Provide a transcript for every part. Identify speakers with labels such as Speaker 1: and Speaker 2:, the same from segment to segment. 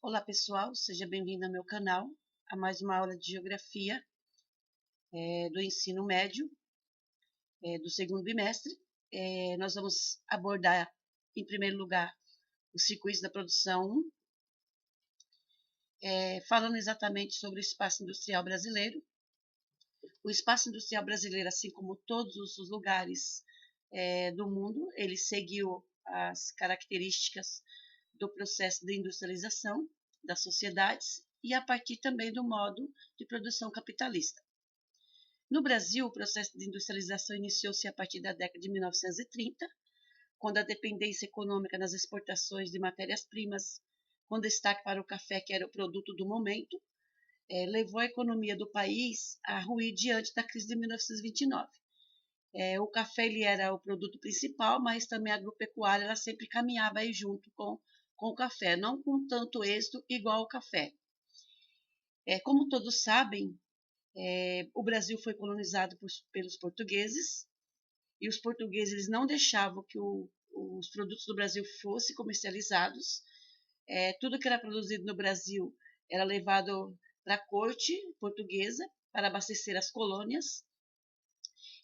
Speaker 1: Olá pessoal, seja bem-vindo ao meu canal, a mais uma aula de Geografia do ensino médio, do segundo bimestre. Nós vamos abordar, em primeiro lugar, o circuito da produção 1, falando exatamente sobre o espaço industrial brasileiro. O espaço industrial brasileiro, assim como todos os lugares do mundo, ele seguiu as características do processo de industrialização das sociedades e a partir também do modo de produção capitalista. No Brasil, o processo de industrialização iniciou-se a partir da década de 1930, quando a dependência econômica nas exportações de matérias-primas, com destaque para o café, que era o produto do momento, levou a economia do país a ruir diante da crise de 1929. O café ele era o produto principal, mas também a agropecuária ela sempre caminhava aí junto com o café, não com tanto êxito igual ao café. Como todos sabem, o Brasil foi colonizado pelos portugueses e os portugueses eles não deixavam que os produtos do Brasil fossem comercializados. Tudo que era produzido no Brasil era levado para a corte portuguesa para abastecer as colônias.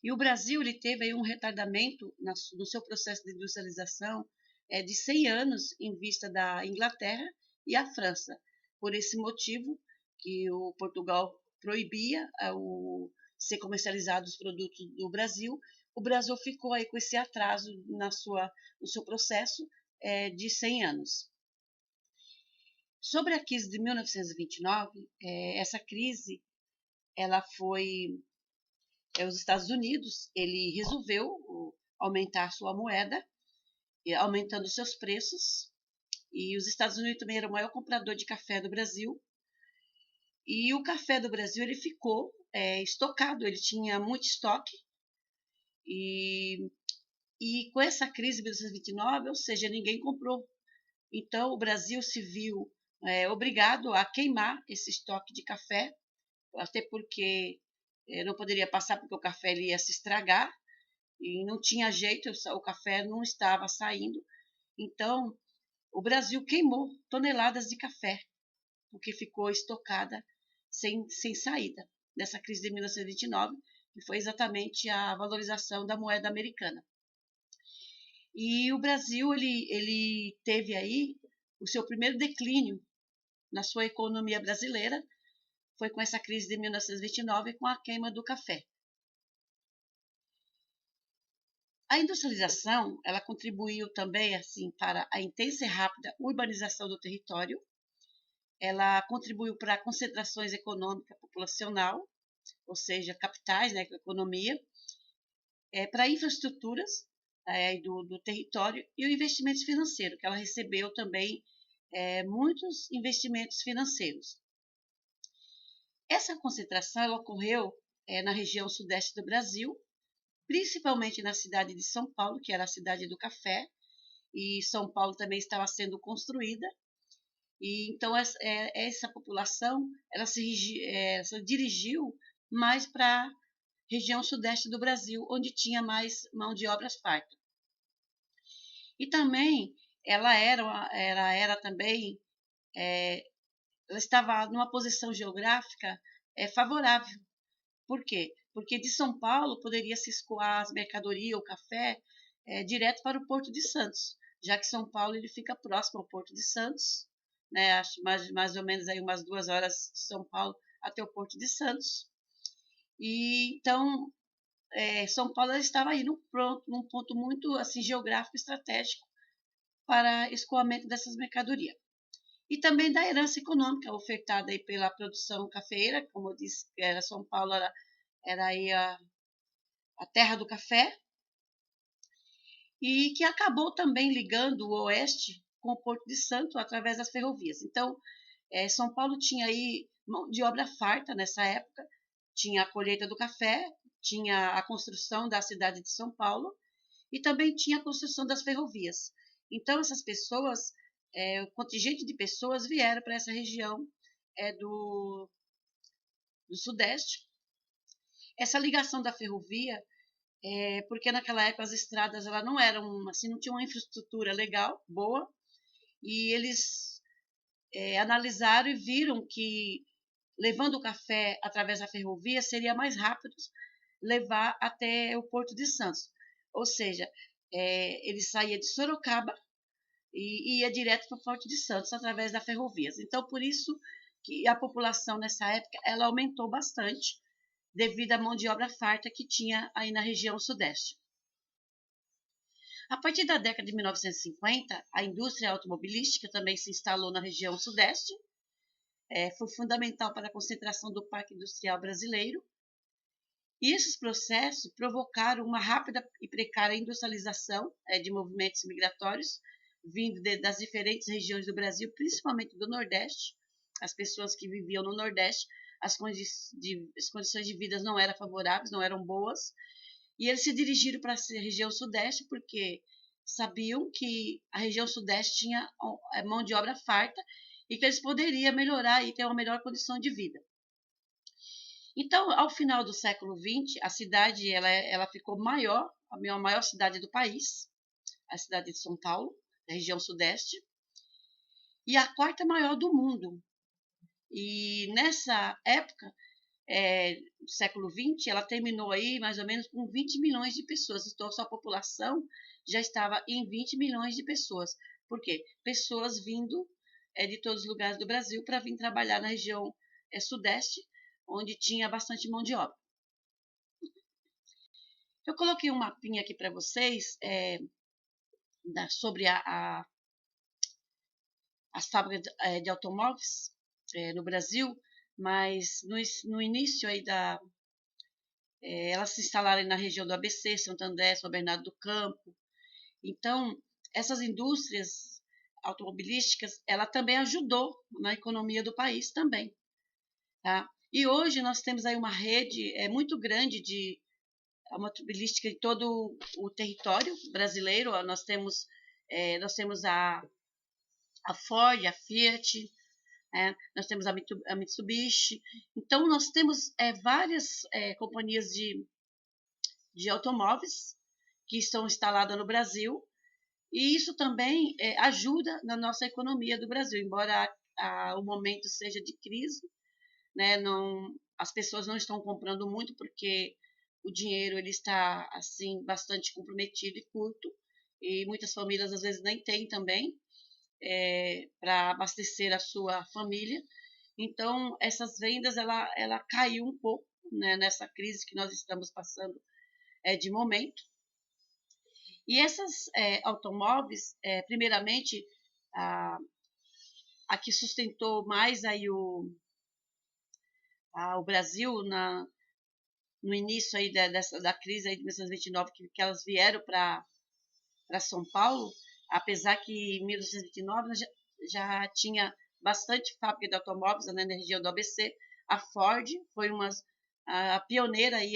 Speaker 1: E o Brasil ele teve aí um retardamento no seu processo de industrialização de 100 anos em vista da Inglaterra e a França. Por esse motivo que o Portugal proibia ser comercializados os produtos do Brasil, o Brasil ficou aí com esse atraso no seu processo de 100 anos. Sobre a crise de 1929, essa crise ela foi os Estados Unidos, ele resolveu aumentar sua moeda, aumentando seus preços, e os Estados Unidos também era o maior comprador de café do Brasil, e o café do Brasil ele ficou estocado, ele tinha muito estoque, e com essa crise de 1929, ou seja, ninguém comprou. Então, o Brasil se viu obrigado a queimar esse estoque de café, até porque não poderia passar porque o café ele ia se estragar e não tinha jeito, o café não estava saindo. Então, o Brasil queimou toneladas de café, porque ficou estocada sem saída dessa crise de 1929, que foi exatamente a valorização da moeda americana. E o Brasil ele teve aí o seu primeiro declínio na sua economia brasileira, foi com essa crise de 1929 com a queima do café. A industrialização, ela contribuiu também assim para a intensa e rápida urbanização do território. Ela contribuiu para concentrações econômicas populacional, ou seja, capitais, né, economia, para infraestruturas do território e o investimento financeiro, que ela recebeu também muitos investimentos financeiros. Essa concentração ela ocorreu na região sudeste do Brasil, principalmente na cidade de São Paulo, que era a cidade do café, e São Paulo também estava sendo construída, e então essa população ela se dirigiu mais para a região sudeste do Brasil, onde tinha mais mão de obra farta. E também ela era também ela estava numa posição geográfica favorável. Por quê? Porque de São Paulo poderia se escoar as mercadorias, o café, direto para o Porto de Santos, já que São Paulo ele fica próximo ao Porto de Santos, né? Acho mais ou menos aí umas 2 horas de São Paulo até o Porto de Santos. E então São Paulo estava aí num ponto muito assim geográfico estratégico para escoamento dessas mercadorias. E também da herança econômica ofertada aí pela produção cafeeira, como eu disse, era São Paulo era aí a terra do café, e que acabou também ligando o oeste com o Porto de Santos através das ferrovias. Então, São Paulo tinha aí mão de obra farta nessa época, tinha a colheita do café, tinha a construção da cidade de São Paulo e também tinha a construção das ferrovias. Então, essas pessoas, o contingente de pessoas vieram para essa região do Sudeste. Essa ligação da ferrovia, porque naquela época as estradas ela não eram assim, não tinham uma infraestrutura legal, boa, e eles analisaram e viram que levando o café através da ferrovia seria mais rápido levar até o Porto de Santos. Ou seja, ele saía de Sorocaba e ia direto para o Porto de Santos através da ferrovia. Então, por isso que a população nessa época ela aumentou bastante devido à mão de obra farta que tinha aí na região sudeste. A partir da década de 1950, a indústria automobilística também se instalou na região sudeste. Foi fundamental para a concentração do parque industrial brasileiro. E esses processos provocaram uma rápida e precária industrialização de movimentos migratórios vindo das diferentes regiões do Brasil, principalmente do Nordeste. As pessoas que viviam no Nordeste, as condições de vida não eram favoráveis, não eram boas, e eles se dirigiram para a região Sudeste porque sabiam que a região Sudeste tinha mão de obra farta e que eles poderiam melhorar e ter uma melhor condição de vida. Então, ao final do século XX, a cidade ela ficou maior, a maior cidade do país, a cidade de São Paulo, da região Sudeste, e a quarta maior do mundo. E nessa época, do século XX, ela terminou aí mais ou menos com 20 milhões de pessoas. Então, sua população já estava em 20 milhões de pessoas. Por quê? Pessoas vindo de todos os lugares do Brasil para vir trabalhar na região Sudeste, onde tinha bastante mão de obra. Eu coloquei um mapinha aqui para vocês sobre as fábricas de automóveis no Brasil, mas no início aí elas se instalaram na região do ABC, Santo André, São Bernardo do Campo. Então, essas indústrias automobilísticas, ela também ajudou na economia do país também, tá? E hoje nós temos aí uma rede muito grande de automobilística em todo o território brasileiro. Nós temos a Ford, a Fiat, nós temos a Mitsubishi. Então, nós temos várias companhias de automóveis que estão instaladas no Brasil, e isso também ajuda na nossa economia do Brasil, embora o momento seja de crise, né, as pessoas não estão comprando muito porque o dinheiro ele está assim bastante comprometido e curto, e muitas famílias às vezes nem têm também para abastecer a sua família. Então essas vendas ela caiu um pouco, né, nessa crise que nós estamos passando de momento. E essas automóveis, primeiramente a que sustentou mais aí o Brasil no início aí da crise aí de 1929, que elas vieram para São Paulo, apesar que em 1929 já tinha bastante fábrica de automóveis, né, na região do ABC. A Ford foi a pioneira aí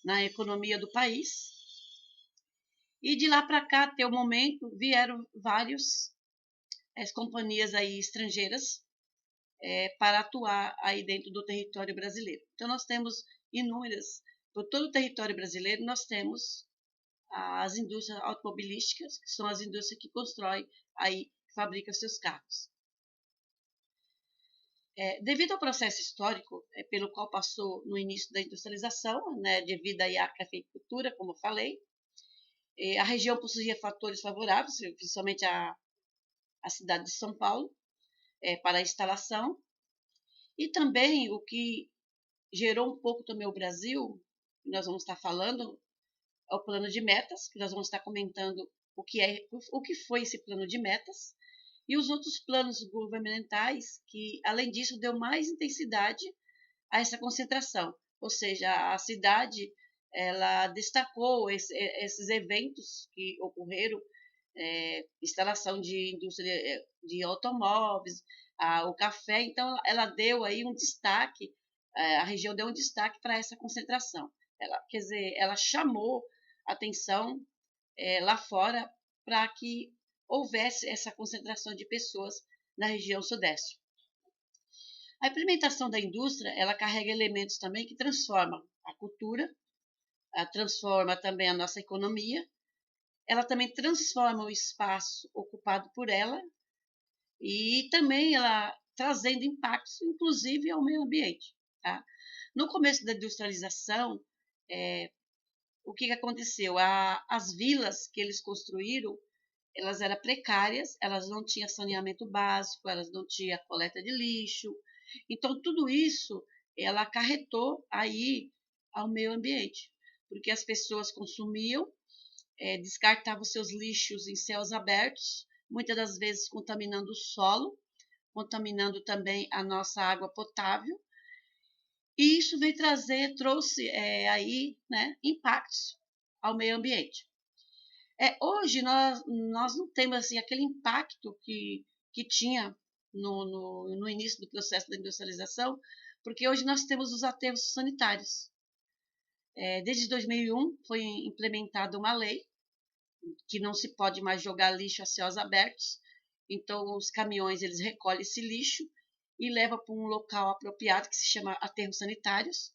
Speaker 1: na economia do país. E de lá para cá, até o momento, vieram várias companhias aí estrangeiras para atuar aí dentro do território brasileiro. Então, nós temos inúmeras, por todo o território brasileiro, nós temos as indústrias automobilísticas, que são as indústrias que constroem, aí, fabricam seus carros. Devido ao processo histórico pelo qual passou no início da industrialização, né, devido aí à cafeicultura, como eu falei, a região possuía fatores favoráveis, principalmente a cidade de São Paulo, para a instalação, e também o que gerou um pouco também o Brasil, que nós vamos estar falando, é o plano de metas, que nós vamos estar comentando o que foi esse plano de metas, e os outros planos governamentais, que além disso deu mais intensidade a essa concentração, ou seja, a cidade ela destacou esses eventos que ocorreram, instalação de indústria de automóveis, o café. Então ela deu aí um destaque, a região deu um destaque para essa concentração. Quer dizer, ela chamou atenção lá fora para que houvesse essa concentração de pessoas na região sudeste. A implementação da indústria, ela carrega elementos também que transformam a cultura, transforma também a nossa economia, ela também transforma o espaço ocupado por ela, e também ela trazendo impactos, inclusive ao meio ambiente. Tá? No começo da industrialização, o que aconteceu? As vilas que eles construíram, elas eram precárias, elas não tinham saneamento básico, elas não tinham coleta de lixo. Então, tudo isso ela acarretou aí ao meio ambiente, porque as pessoas consumiam, descartavam seus lixos em céus abertos, muitas das vezes contaminando o solo, contaminando também a nossa água potável. E isso trouxe aí, né, impactos ao meio ambiente. Hoje nós não temos assim, aquele impacto que tinha no início do processo da industrialização, porque hoje nós temos os aterros sanitários. Desde 2001 foi implementada uma lei que não se pode mais jogar lixo a céus abertos, então os caminhões eles recolhem esse lixo e levam para um local apropriado que se chama aterros sanitários,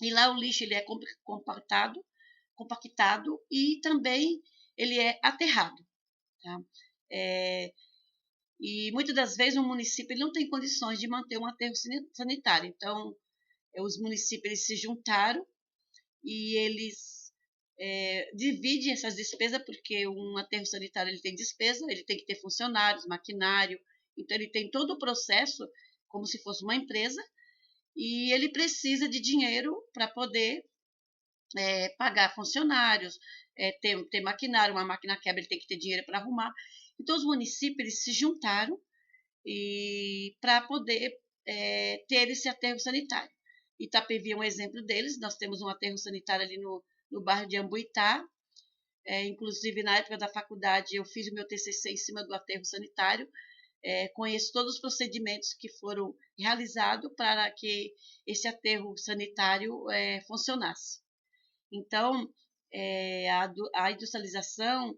Speaker 1: e lá o lixo ele é compactado e também ele é aterrado. Tá? E muitas das vezes o município ele não tem condições de manter um aterro sanitário. Então, os municípios eles se juntaram e eles dividem essas despesas, porque um aterro sanitário ele tem despesa, ele tem que ter funcionários, maquinário, então ele tem todo o processo como se fosse uma empresa, e ele precisa de dinheiro para poder pagar funcionários, ter maquinário, uma máquina quebra, ele tem que ter dinheiro para arrumar. Então, os municípios eles se juntaram para poder ter esse aterro sanitário. Itapevi é um exemplo deles, nós temos um aterro sanitário ali no bairro de Ambuitá, inclusive na época da faculdade eu fiz o meu TCC em cima do aterro sanitário, conheço todos os procedimentos que foram realizados para que esse aterro sanitário funcionasse. Então, a industrialização,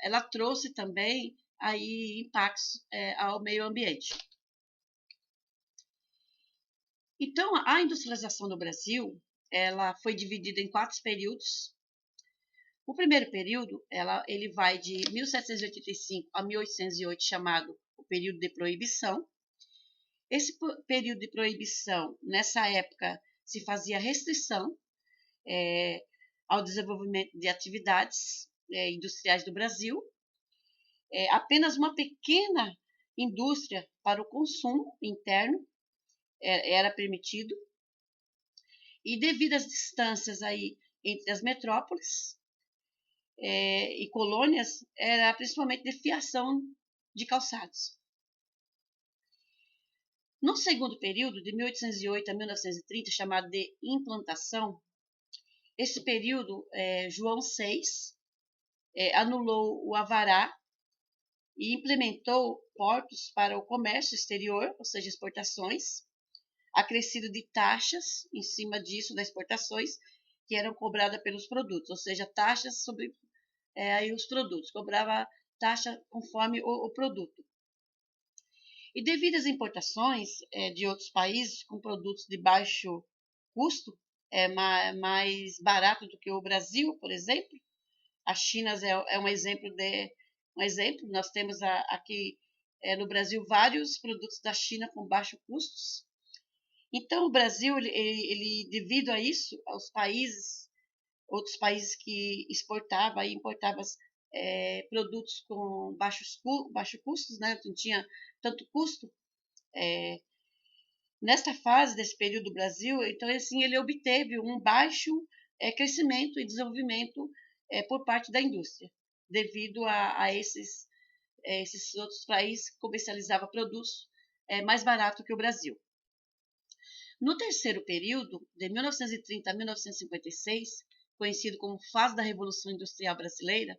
Speaker 1: ela trouxe também aí impactos ao meio ambiente. Então, a industrialização no Brasil, ela foi dividida em 4 períodos. O primeiro período, ele vai de 1785 a 1808, chamado o período de proibição. Esse período de proibição, nessa época, se fazia restrição ao desenvolvimento de atividades industriais do Brasil. Apenas uma pequena indústria para o consumo interno era permitido. E devido às distâncias aí entre as metrópoles e colônias, era principalmente de fiação de calçados. No segundo período, de 1808 a 1930, chamado de implantação, esse período, João VI anulou o alvará e implementou portos para o comércio exterior, ou seja, exportações, acrescido de taxas em cima disso, das exportações, que eram cobradas pelos produtos, ou seja, taxas sobre aí os produtos, cobrava taxa conforme o produto. E devido às importações de outros países com produtos de baixo custo, mais barato do que o Brasil, por exemplo, a China é um exemplo nós temos aqui no Brasil vários produtos da China com baixos custos. Então, o Brasil, ele devido a isso, aos outros países que exportavam e importavam produtos com baixos custos, né? Não tinha tanto custo. Nesta fase desse período do Brasil, então assim ele obteve um baixo crescimento e desenvolvimento por parte da indústria, devido a esses outros países que comercializavam produtos mais barato que o Brasil. No terceiro período, de 1930 a 1956, conhecido como fase da Revolução Industrial Brasileira,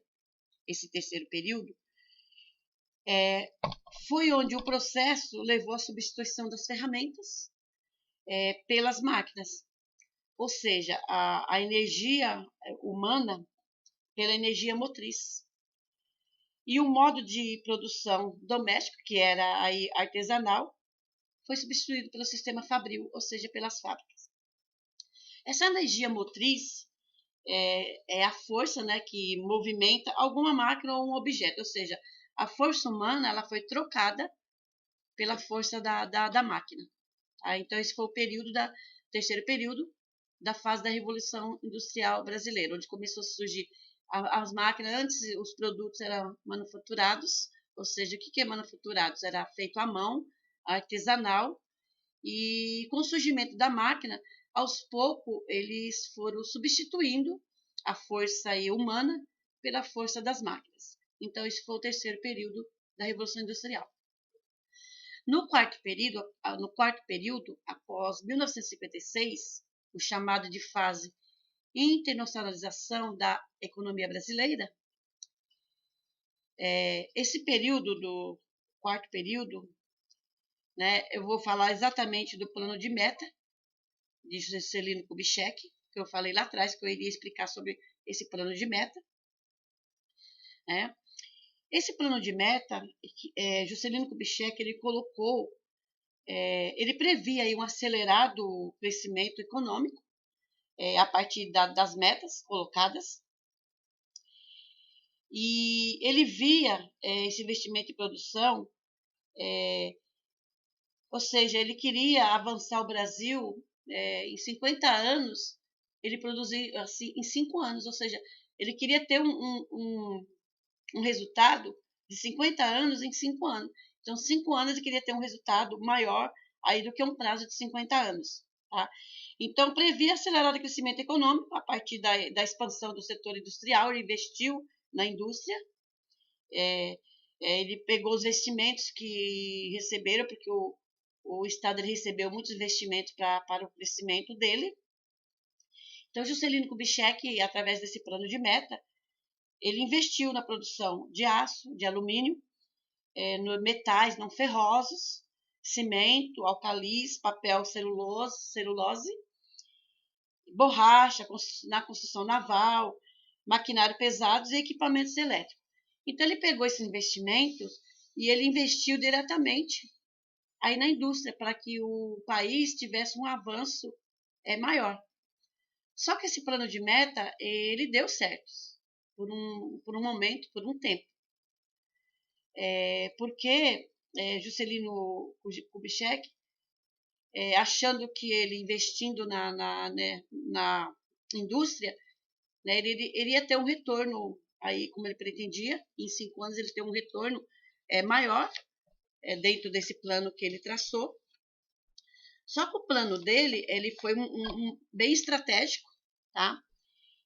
Speaker 1: esse terceiro período, foi onde o processo levou à substituição das ferramentas pelas máquinas, ou seja, a energia humana pela energia motriz. E o modo de produção doméstico, que era aí artesanal, foi substituído pelo sistema fabril, ou seja, pelas fábricas. Essa energia motriz é a força, né, que movimenta alguma máquina ou um objeto, ou seja, a força humana ela foi trocada pela força da máquina. Tá? Então, esse foi o terceiro período da fase da Revolução Industrial Brasileira, onde começou a surgir as máquinas. Antes, os produtos eram manufaturados, ou seja, o que é manufaturados? Era feito à mão, artesanal, e com o surgimento da máquina, aos poucos, eles foram substituindo a força humana pela força das máquinas. Então, esse foi o terceiro período da Revolução Industrial. No quarto período, após 1956, o chamado de fase internacionalização da economia brasileira, esse período do quarto período, né, eu vou falar exatamente do plano de meta de Juscelino Kubitschek, que eu falei lá atrás, que eu iria explicar sobre esse plano de meta. Né? Esse plano de meta, Juscelino Kubitschek, ele colocou, ele previa aí um acelerado crescimento econômico a partir das metas colocadas, e ele via esse investimento em produção, ou seja, ele queria avançar o Brasil em 50 anos, ele produzir assim, em 5 anos, ou seja, ele queria ter um resultado de 50 anos em 5 anos. Então, 5 anos ele queria ter um resultado maior aí do que um prazo de 50 anos. Tá? Então, previa acelerar o crescimento econômico a partir da expansão do setor industrial, ele investiu na indústria, ele pegou os investimentos que receberam, porque o Estado recebeu muitos investimentos para o crescimento dele. Então, Juscelino Kubitschek, através desse plano de meta, ele investiu na produção de aço, de alumínio, metais não ferrosos, cimento, alcalis, papel, celulose, borracha, na construção naval, maquinário pesados e equipamentos elétricos. Então, ele pegou esses investimentos e ele investiu diretamente aí na indústria para que o país tivesse um avanço maior. Só que esse plano de meta, ele deu certo por um momento, por um tempo. Porque Juscelino Kubitschek, achando que ele investindo na indústria, né, ele ia ter um retorno, aí, como ele pretendia, em 5 anos ele ter um retorno maior, dentro desse plano que ele traçou. Só que o plano dele ele foi bem estratégico, tá?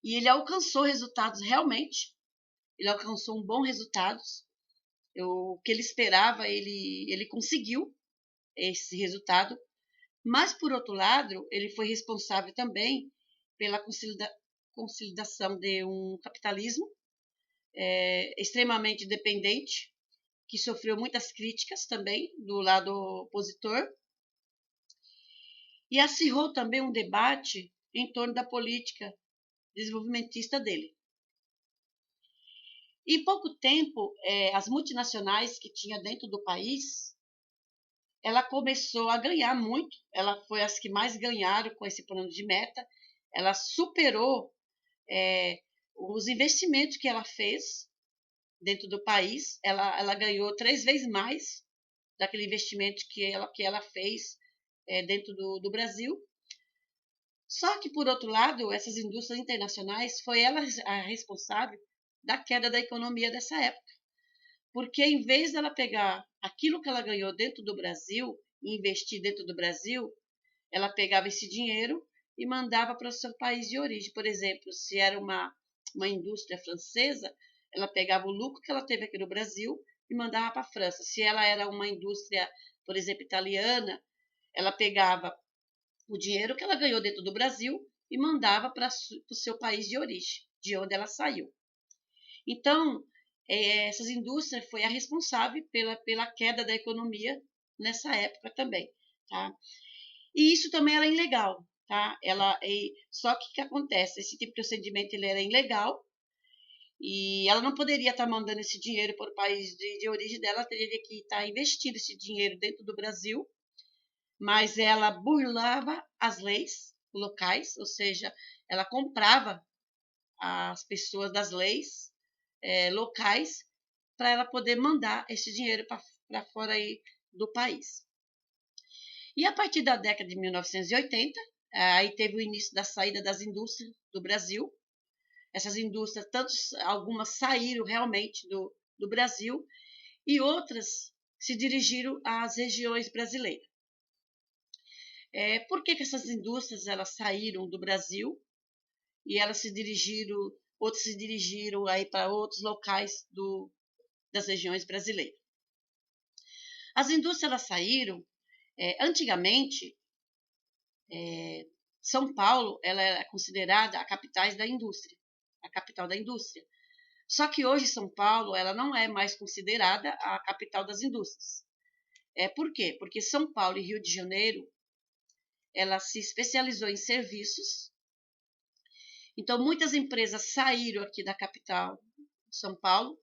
Speaker 1: E ele alcançou resultados realmente, ele alcançou um bom resultado. O que ele esperava, ele conseguiu esse resultado, mas, por outro lado, ele foi responsável também pela consolidação de um capitalismo extremamente dependente, que sofreu muitas críticas também do lado opositor, e acirrou também um debate em torno da política desenvolvimentista dele. Em pouco tempo, as multinacionais que tinha dentro do país, ela começou a ganhar muito, ela foi as que mais ganharam com esse plano de meta, ela superou os investimentos que ela fez dentro do país, ela ganhou 3 vezes mais daquele investimento que ela fez dentro do Brasil. Só que, por outro lado, essas indústrias internacionais, foi ela a responsável da queda da economia dessa época. Porque, em vez dela pegar aquilo que ela ganhou dentro do Brasil e investir dentro do Brasil, ela pegava esse dinheiro e mandava para o seu país de origem. Por exemplo, se era uma indústria francesa, ela pegava o lucro que ela teve aqui no Brasil e mandava para a França. Se ela era uma indústria, por exemplo, italiana, ela pegava o dinheiro que ela ganhou dentro do Brasil e mandava para o seu país de origem, de onde ela saiu. Então, essas indústrias foi a responsável pela queda da economia nessa época também, tá? E isso também era ilegal, tá? Só que o que acontece? Esse tipo de procedimento ele era ilegal e ela não poderia estar mandando esse dinheiro para o país de origem dela, ela teria que estar investindo esse dinheiro dentro do Brasil, mas ela burlava as leis locais, ou seja, ela comprava as pessoas das leis locais para ela poder mandar esse dinheiro para fora aí do país. E a partir da década de 1980, aí teve o início da saída das indústrias do Brasil. Essas indústrias, algumas saíram realmente do Brasil e outras se dirigiram às regiões brasileiras. Por que essas indústrias elas saíram do Brasil e outras se dirigiram aí para outros locais das regiões brasileiras? As indústrias elas saíram, antigamente, São Paulo ela era considerada a capital da indústria. Só que hoje São Paulo ela não é mais considerada a capital das indústrias. Por quê? Porque São Paulo e Rio de Janeiro ela se especializou em serviços. Então muitas empresas saíram aqui da capital, São Paulo,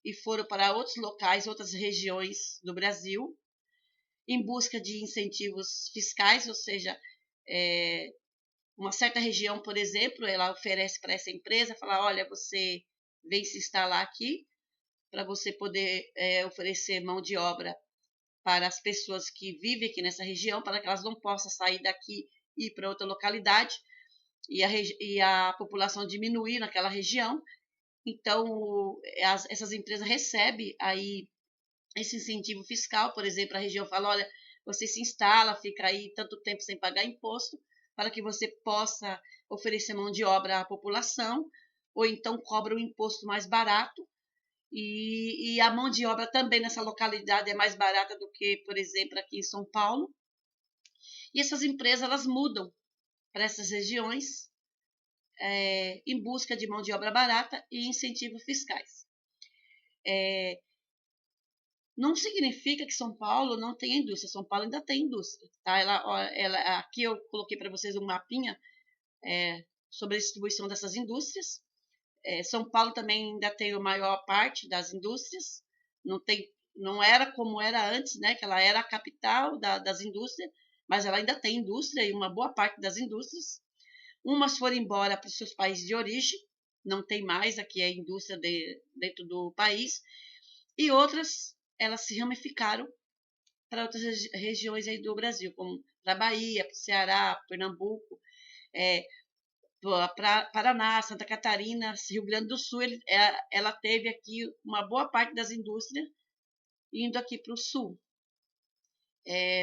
Speaker 1: e foram para outros locais, outras regiões do Brasil, em busca de incentivos fiscais, ou seja, uma certa região, por exemplo, ela oferece para essa empresa, fala, olha, você vem se instalar aqui para você poder oferecer mão de obra para as pessoas que vivem aqui nessa região, para que elas não possam sair daqui e ir para outra localidade e a população diminuir naquela região. Então, essas empresas recebem aí esse incentivo fiscal, por exemplo, a região fala, olha, você se instala, fica aí tanto tempo sem pagar imposto, para que você possa oferecer mão de obra à população, ou então cobra um imposto mais barato, e a mão de obra também nessa localidade é mais barata do que, por exemplo, aqui em São Paulo. E essas empresas elas mudam para essas regiões em busca de mão de obra barata e incentivos fiscais. Não significa que São Paulo não tenha indústria. São Paulo ainda tem indústria. Tá? Aqui eu coloquei para vocês um mapinha sobre a distribuição dessas indústrias. São Paulo também ainda tem a maior parte das indústrias. Não era como era antes, né? Que ela era a capital das indústrias, mas ela ainda tem indústria e uma boa parte das indústrias. Umas foram embora para os seus países de origem, não tem mais aqui a indústria dentro do país, e outras elas se ramificaram para outras regiões aí do Brasil, como para Bahia, para Ceará, Pernambuco, para Paraná, Santa Catarina, Rio Grande do Sul. Ela teve aqui uma boa parte das indústrias indo aqui para o sul,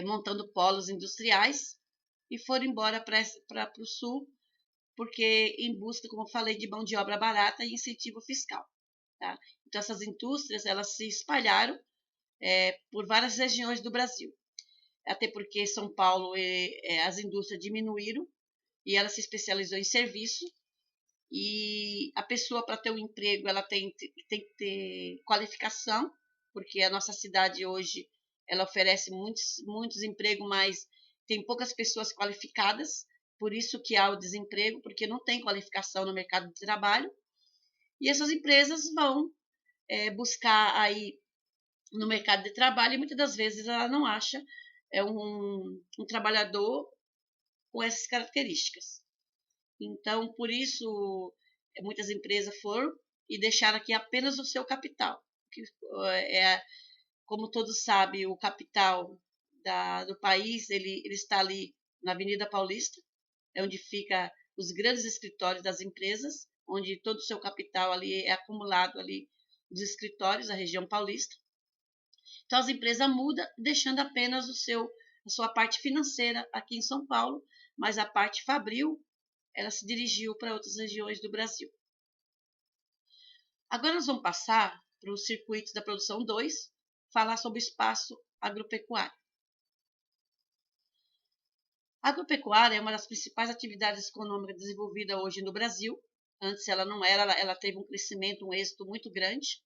Speaker 1: montando polos industriais, e foram embora para o sul, porque em busca, como eu falei, de mão de obra barata e incentivo fiscal. Tá? Então, essas indústrias elas se espalharam por várias regiões do Brasil. Até porque São Paulo, as indústrias diminuíram e ela se especializou em serviço. E a pessoa, para ter um emprego, ela tem que ter qualificação, porque a nossa cidade hoje ela oferece muitos empregos, mas tem poucas pessoas qualificadas. Por isso que há o desemprego, porque não tem qualificação no mercado de trabalho. E essas empresas vão buscar aí no mercado de trabalho e muitas das vezes ela não acha um trabalhador com essas características. Então, por isso, muitas empresas foram e deixaram aqui apenas o seu capital. Que, como todos sabem, o capital do país ele está ali na Avenida Paulista, é onde fica os grandes escritórios das empresas, onde todo o seu capital ali é acumulado ali nos escritórios da região paulista. Então as empresas mudam, deixando apenas a sua parte financeira aqui em São Paulo, mas a parte fabril ela se dirigiu para outras regiões do Brasil. Agora nós vamos passar para os circuitos da produção 2, falar sobre o espaço agropecuário. A agropecuária é uma das principais atividades econômicas desenvolvidas hoje no Brasil. Antes ela não era, ela teve um crescimento, um êxito muito grande.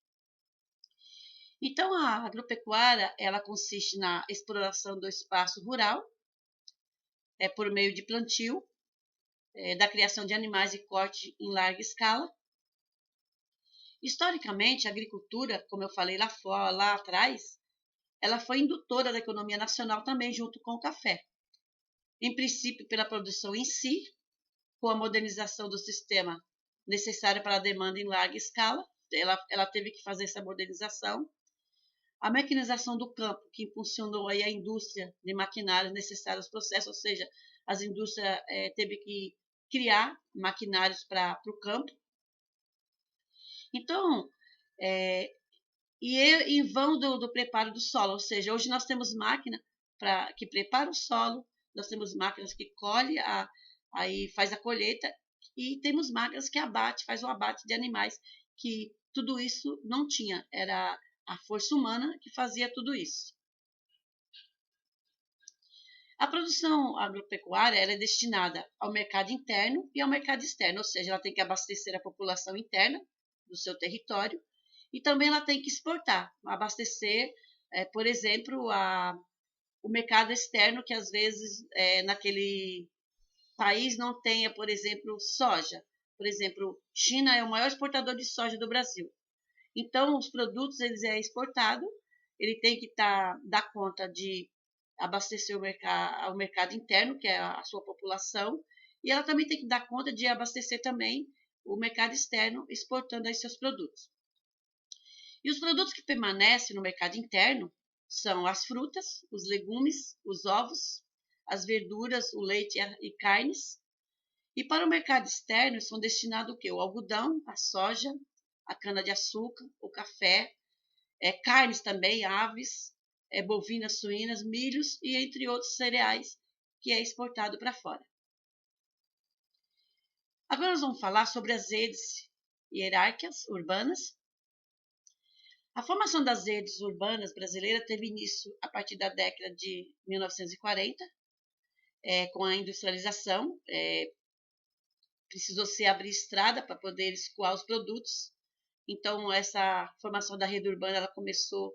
Speaker 1: Então a agropecuária ela consiste na exploração do espaço rural, por meio de plantio, da criação de animais e corte em larga escala. Historicamente, a agricultura, como eu falei lá atrás, ela foi indutora da economia nacional também, junto com o café. Em princípio, pela produção em si, com a modernização do sistema necessário para a demanda em larga escala, ela teve que fazer essa modernização. A mecanização do campo, que impulsionou aí a indústria de maquinários necessários aos processos, ou seja, as indústrias teve que criar maquinários para o campo. Então, em vão do preparo do solo, ou seja, hoje nós temos máquina que prepara o solo, nós temos máquinas que colhe, aí faz a colheita, e temos máquinas que faz o abate de animais, que tudo isso não tinha, era a força humana que fazia tudo isso. A produção agropecuária é destinada ao mercado interno e ao mercado externo, ou seja, ela tem que abastecer a população interna do seu território e também ela tem que exportar, abastecer, por exemplo, o mercado externo, que às vezes naquele país não tenha, por exemplo, soja. Por exemplo, China é o maior exportador de soja do Brasil. Então, os produtos eles é exportado, ele tem que dar conta de abastecer o mercado interno, que é a sua população, e ela também tem que dar conta de abastecer também o mercado externo, exportando aí seus produtos. E os produtos que permanecem no mercado interno são as frutas, os legumes, os ovos, as verduras, o leite e carnes. E para o mercado externo são destinados o quê? O algodão, a soja, a cana-de-açúcar, o café, carnes também, aves, bovinas, suínas, milhos e entre outros cereais que é exportado para fora. Agora nós vamos falar sobre as redes hierárquicas urbanas. A formação das redes urbanas brasileiras teve início a partir da década de 1940, com a industrialização. Precisou se abrir estrada para poder escoar os produtos. Então, essa formação da rede urbana ela começou,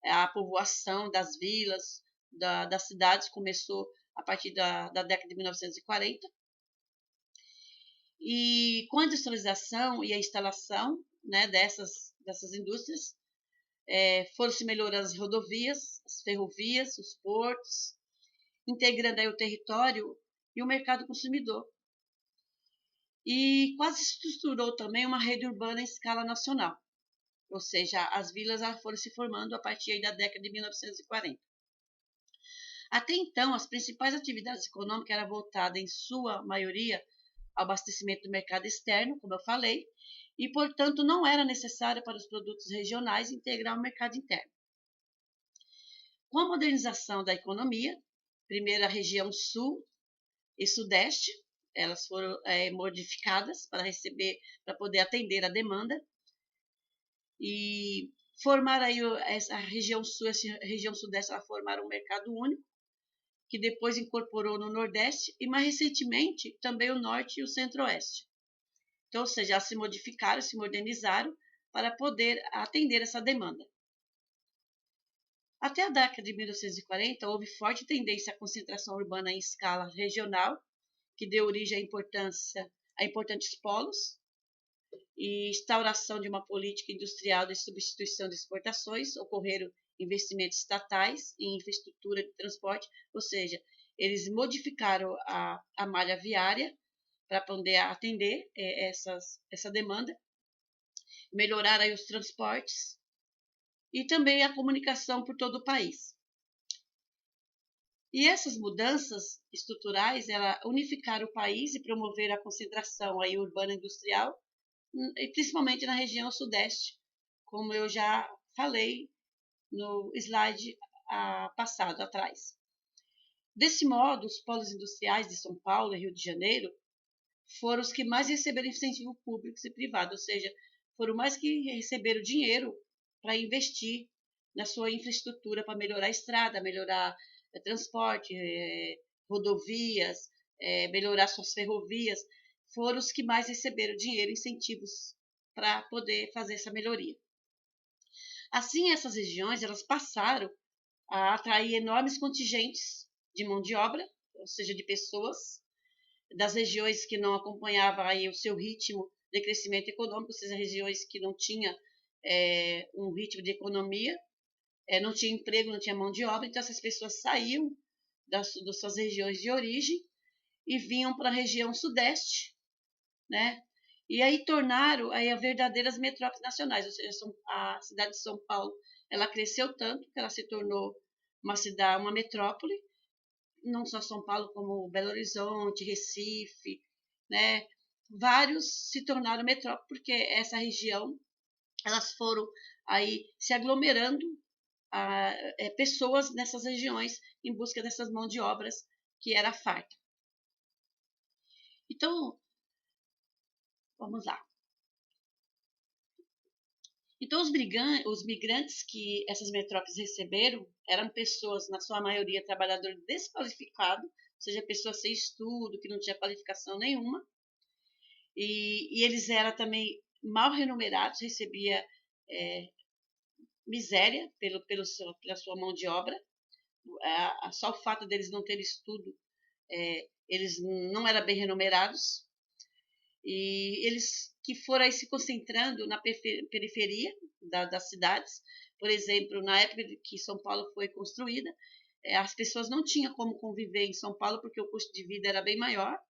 Speaker 1: a povoação das vilas, das cidades, começou a partir da década de 1940. E com a industrialização e a instalação, né, dessas indústrias, foram se melhorando as rodovias, as ferrovias, os portos, integrando aí o território e o mercado consumidor. E quase se estruturou também uma rede urbana em escala nacional, ou seja, as vilas foram se formando a partir aí da década de 1940. Até então, as principais atividades econômicas eram voltadas, em sua maioria, ao abastecimento do mercado externo, como eu falei, e, portanto, não era necessário para os produtos regionais integrar o mercado interno. Com a modernização da economia, primeiro a região sul e sudeste, elas foram modificadas para poder atender a demanda e formar aí essa região sul e essa região sudeste, ela formaram um mercado único, que depois incorporou no Nordeste e, mais recentemente, também o Norte e o Centro-Oeste. Então, ou seja, elas se modificaram, se modernizaram para poder atender essa demanda. Até a década de 1940, houve forte tendência à concentração urbana em escala regional, que deu origem a importantes polos, e instauração de uma política industrial de substituição de exportações. Ocorreram investimentos estatais em infraestrutura de transporte, ou seja, eles modificaram a malha viária para poder atender essa demanda, melhorar aí os transportes e também a comunicação por todo o país. E essas mudanças estruturais, ela unificaram o país e promoveram a concentração aí urbana industrial, e principalmente na região sudeste, como eu já falei no slide passado atrás. Desse modo, os polos industriais de São Paulo e Rio de Janeiro foram os que mais receberam incentivo público e privado, ou seja, foram mais que receberam dinheiro para investir na sua infraestrutura, para melhorar a estrada, melhorar transporte, rodovias, melhorar suas ferrovias, foram os que mais receberam dinheiro, incentivos para poder fazer essa melhoria. Assim, essas regiões elas passaram a atrair enormes contingentes de mão de obra, ou seja, de pessoas, das regiões que não acompanhavam aí o seu ritmo de crescimento econômico, ou seja, regiões que não tinham um ritmo de economia, não tinha emprego, não tinha mão de obra, então essas pessoas saíam das suas regiões de origem e vinham para a região sudeste, né? E aí tornaram aí as verdadeiras metrópoles nacionais, ou seja, a cidade de São Paulo, ela cresceu tanto que ela se tornou uma cidade, uma metrópole, não só São Paulo, como Belo Horizonte, Recife, né? Vários se tornaram metrópole porque essa região, elas foram aí se aglomerando pessoas nessas regiões em busca dessas mãos de obras que era farta. Então, vamos lá. Então, os migrantes que essas metrópoles receberam eram pessoas, na sua maioria, trabalhadores desqualificados, ou seja, pessoas sem estudo, que não tinha qualificação nenhuma, e eles eram também mal remunerados, recebia miséria pela sua mão de obra. Só o fato deles não terem estudo, eles não eram bem remunerados, e eles que foram aí se concentrando na periferia das cidades. Por exemplo, na época que São Paulo foi construída, as pessoas não tinham como conviver em São Paulo porque o custo de vida era bem maior.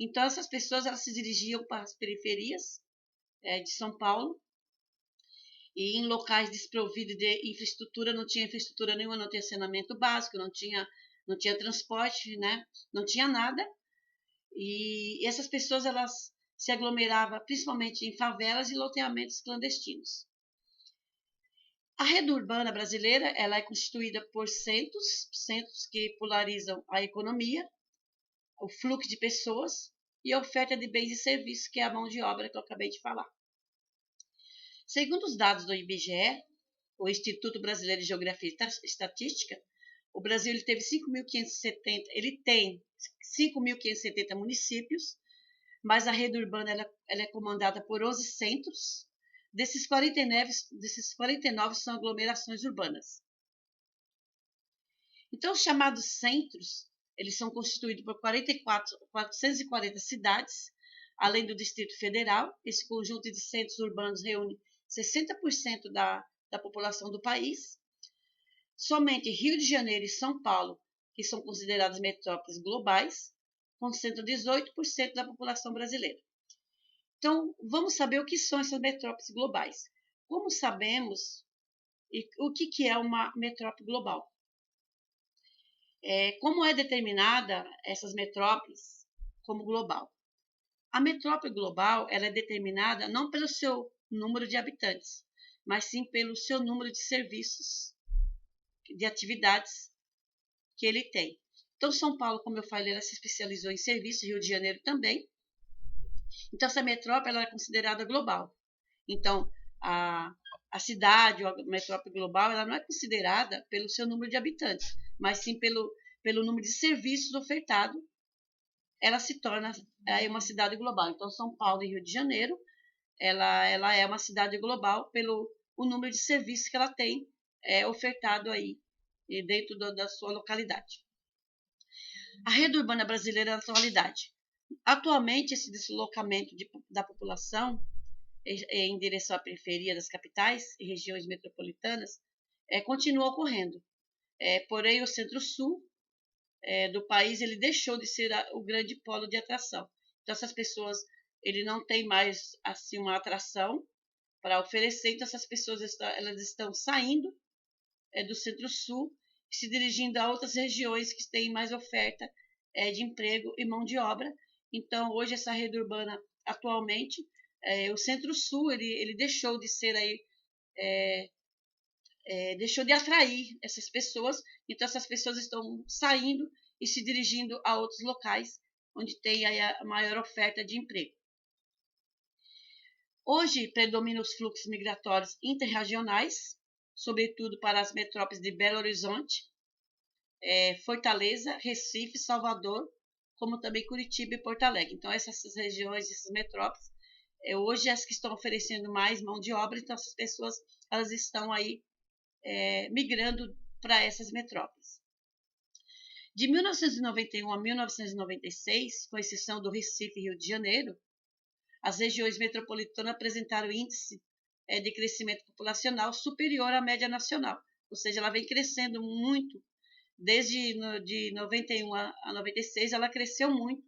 Speaker 1: Então, essas pessoas elas se dirigiam para as periferias de São Paulo, e em locais desprovidos de infraestrutura, não tinha infraestrutura nenhuma, não tinha saneamento básico, não tinha transporte, né? Não tinha nada. E essas pessoas elas se aglomeravam principalmente em favelas e loteamentos clandestinos. A rede urbana brasileira ela é constituída por centros que polarizam a economia, o fluxo de pessoas e a oferta de bens e serviços, que é a mão de obra que eu acabei de falar. Segundo os dados do IBGE, o Instituto Brasileiro de Geografia e Estatística, o Brasil ele tem 5.570 municípios, mas a rede urbana ela é comandada por 11 centros. Desses 49 são aglomerações urbanas. Então, os chamados centros, eles são constituídos por 440 cidades, além do Distrito Federal. Esse conjunto de centros urbanos reúne 60% da população do país. Somente Rio de Janeiro e São Paulo, que são consideradas metrópoles globais, concentram 18% da população brasileira. Então, vamos saber o que são essas metrópoles globais. Como sabemos, o que é uma metrópole global? Como é determinada essas metrópoles como global? A metrópole global ela é determinada não pelo seu número de habitantes, mas sim pelo seu número de serviços, de atividades que ele tem. Então, São Paulo, como eu falei, ela se especializou em serviços, Rio de Janeiro também. Então, essa metrópole ela é considerada global. Então, a cidade, ou a metrópole global, ela não é considerada pelo seu número de habitantes, mas sim pelo número de serviços ofertados. Ela se torna uma cidade global. Então, São Paulo e Rio de Janeiro, ela é uma cidade global pelo o número de serviços que ela tem ofertado aí dentro da sua localidade. A rede urbana brasileira na atualidade. Atualmente, esse deslocamento da população em direção à periferia das capitais e regiões metropolitanas continua ocorrendo. Porém, o centro-sul do país ele deixou de ser o grande polo de atração. Então, essas pessoas ele não tem mais assim uma atração para oferecer. Então, essas pessoas elas estão saindo do centro-sul e se dirigindo a outras regiões que têm mais oferta de emprego e mão de obra. Então, hoje, essa rede urbana, atualmente, o centro-sul ele deixou de ser aí, deixou de atrair essas pessoas. Então, essas pessoas estão saindo e se dirigindo a outros locais onde tem aí a maior oferta de emprego. Hoje, predominam os fluxos migratórios interregionais, sobretudo para as metrópoles de Belo Horizonte, Fortaleza, Recife, Salvador, como também Curitiba e Porto Alegre. Então, essas regiões, essas metrópoles, hoje as que estão oferecendo mais mão de obra. Então, essas pessoas elas estão aí migrando para essas metrópoles. De 1991 a 1996, com exceção do Recife e Rio de Janeiro, as regiões metropolitanas apresentaram índice de crescimento populacional superior à média nacional, ou seja, ela vem crescendo muito. Desde de 91 a 96, ela cresceu muito,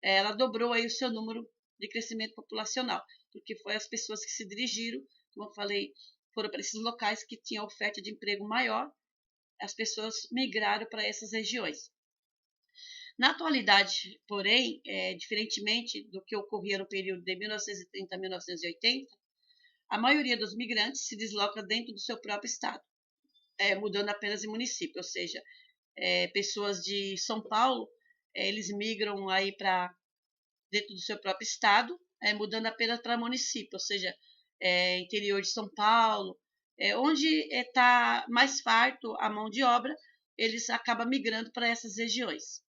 Speaker 1: ela dobrou aí o seu número de crescimento populacional, porque foi as pessoas que se dirigiram, como eu falei, foram para esses locais que tinham oferta de emprego maior, as pessoas migraram para essas regiões. Na atualidade, porém, diferentemente do que ocorria no período de 1930 a 1980, a maioria dos migrantes se desloca dentro do seu próprio estado, mudando apenas de município, ou seja, pessoas de São Paulo, eles migram aí para dentro do seu próprio estado, mudando apenas para município, ou seja, interior de São Paulo, onde está mais farto a mão de obra, eles acabam migrando para essas regiões.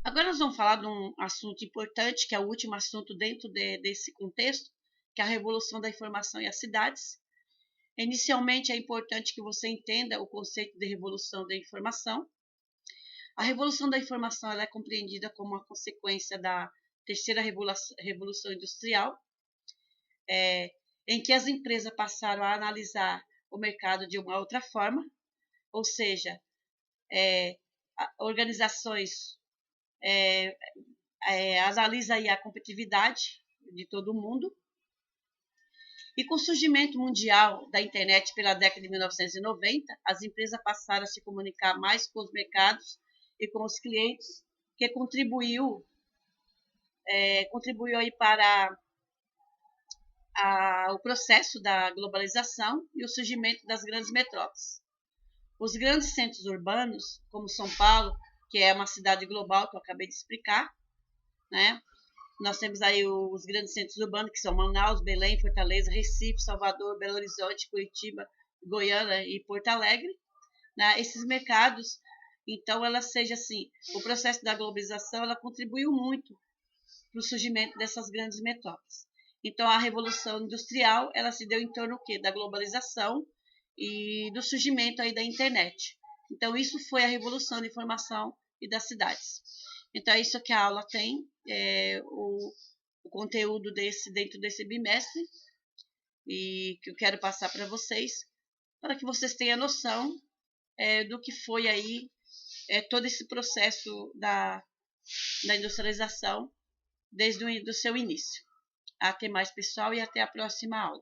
Speaker 1: Agora nós vamos falar de um assunto importante, que é o último assunto dentro desse contexto, que é a Revolução da Informação e as Cidades. Inicialmente, é importante que você entenda o conceito de Revolução da Informação. A Revolução da Informação ela é compreendida como uma consequência da terceira Revolução Industrial, em que as empresas passaram a analisar o mercado de uma outra forma, ou seja, organizações analisa aí a competitividade de todo mundo. E com o surgimento mundial da internet pela década de 1990, as empresas passaram a se comunicar mais com os mercados e com os clientes, que contribuiu aí para o processo da globalização e o surgimento das grandes metrópoles. Os grandes centros urbanos, como São Paulo, que é uma cidade global, que eu acabei de explicar, né? Nós temos aí os grandes centros urbanos, que são Manaus, Belém, Fortaleza, Recife, Salvador, Belo Horizonte, Curitiba, Goiânia e Porto Alegre. Né? Esses mercados, então, ela seja assim, o processo da globalização, ela contribuiu muito para o surgimento dessas grandes metrópoles. Então, a Revolução Industrial, ela se deu em torno do quê? Da globalização e do surgimento aí da internet. Então, isso foi a Revolução da Informação e das Cidades. Então, é isso que a aula tem, o conteúdo dentro desse bimestre, e que eu quero passar para vocês, para que vocês tenham noção do que foi aí todo esse processo da industrialização desde o seu início. Até mais, pessoal, e até a próxima aula.